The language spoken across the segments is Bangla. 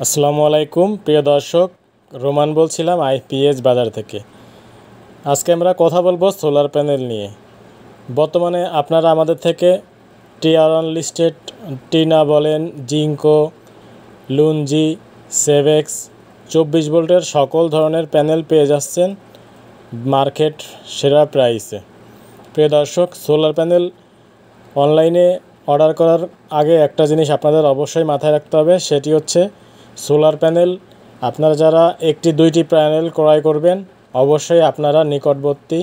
আসসালামু আলাইকুম প্রিয় দর্শক, রোমান বলছিলাম আইপিএস বাজার থেকে। আজকে আমরা কথা বলবো সোলার প্যানেল নিয়ে। বর্তমানে আপনারা আমাদের থেকে টিয়ার ওয়ান লিস্টেড টিনা বলেন, জিঙ্কো, লুনজি, সেভেক্স 24 ভোল্টের সকল ধরনের প্যানেল পেয়ে যাচ্ছেন মার্কেট সেরা প্রাইসে। প্রিয় দর্শক, সোলার প্যানেল অনলাইনে অর্ডার করার আগে একটা জিনিস আপনাদের অবশ্যই মাথায় রাখতে হবে, সেটি হচ্ছে সোলার প্যানেল আপনারা যারা একটি দুইটি প্যানেল ক্রয় করবেন অবশ্যই আপনারা নিকটবর্তী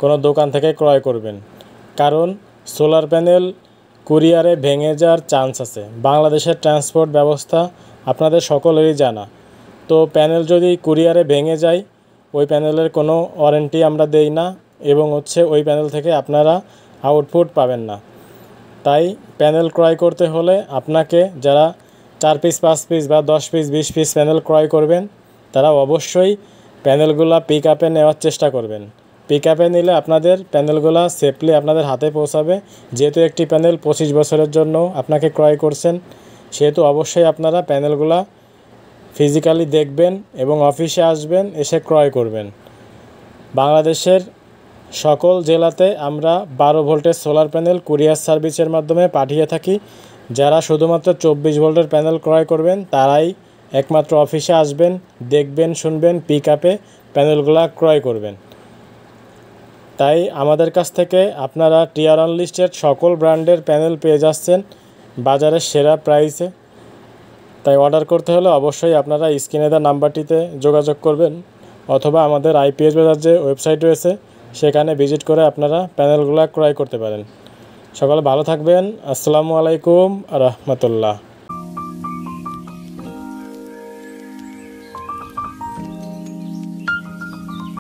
কোনো দোকান থেকে ক্রয় করবেন, কারণ সোলার প্যানেল কুরিয়ারে ভেঙে যাওয়ার চান্স আছে। বাংলাদেশের ট্রান্সপোর্ট ব্যবস্থা আপনাদের সকলেরই জানা। তো প্যানেল যদি কুরিয়ারে ভেঙে যায় ওই প্যানেলের কোনো ওয়ারেন্টি আমরা দেই না এবং ওই প্যানেল থেকে আপনারা আউটপুট পাবেন না। তাই প্যানেল ক্রয় করতে হলে আপনাকে যারা 4 পিস 5 পিস বা 10 পিস 20 পিস প্যানেল ক্রয় করবেন তারা অবশ্যই প্যানেলগুলো পিক আপে নেওয়ার চেষ্টা করবেন। পিক আপে নিলে আপনাদের প্যানেলগুলো সেফলি আপনাদের হাতে পৌঁছাবে। যেহেতু একটি প্যানেল 25 বছরের জন্য আপনাকে ক্রয় করছেন, সেহেতু অবশ্যই আপনারা প্যানেলগুলো ফিজিক্যালি দেখবেন এবং অফিসে আসবেন, এসে ক্রয় করবেন। বাংলাদেশের সকল জেলাতে আমরা 12 ভোল্টের সোলার প্যানেল কুরিয়ার সার্ভিসের মাধ্যমে পাঠিয়ে থাকি। যারা শুধুমাত্র 24 ভোল্টের প্যানেল ক্রয় করবেন তারাই একমাত্র অফিসে আসবেন, দেখবেন, শুনবেন, পিক আপে প্যানেলগুলো ক্রয় করবেন। তাই আমাদের কাছ থেকে আপনারা টিয়ার ওয়ান লিস্টের সকল ব্র্যান্ডের প্যানেল পেয়ে যাচ্ছেন বাজারের সেরা প্রাইসে। তাই অর্ডার করতে হলে অবশ্যই আপনারা স্ক্রিনে দেওয়া নাম্বারটিতে যোগাযোগ করবেন, অথবা আমাদের আইপিএস বাজার যে ওয়েবসাইট রয়েছে সেখানে ভিজিট করে আপনারা প্যানেলগুলো ক্রয় করতে পারেন। সকলে ভালো থাকবেন। আসসালামু আলাইকুম রহমতুল্লাহ।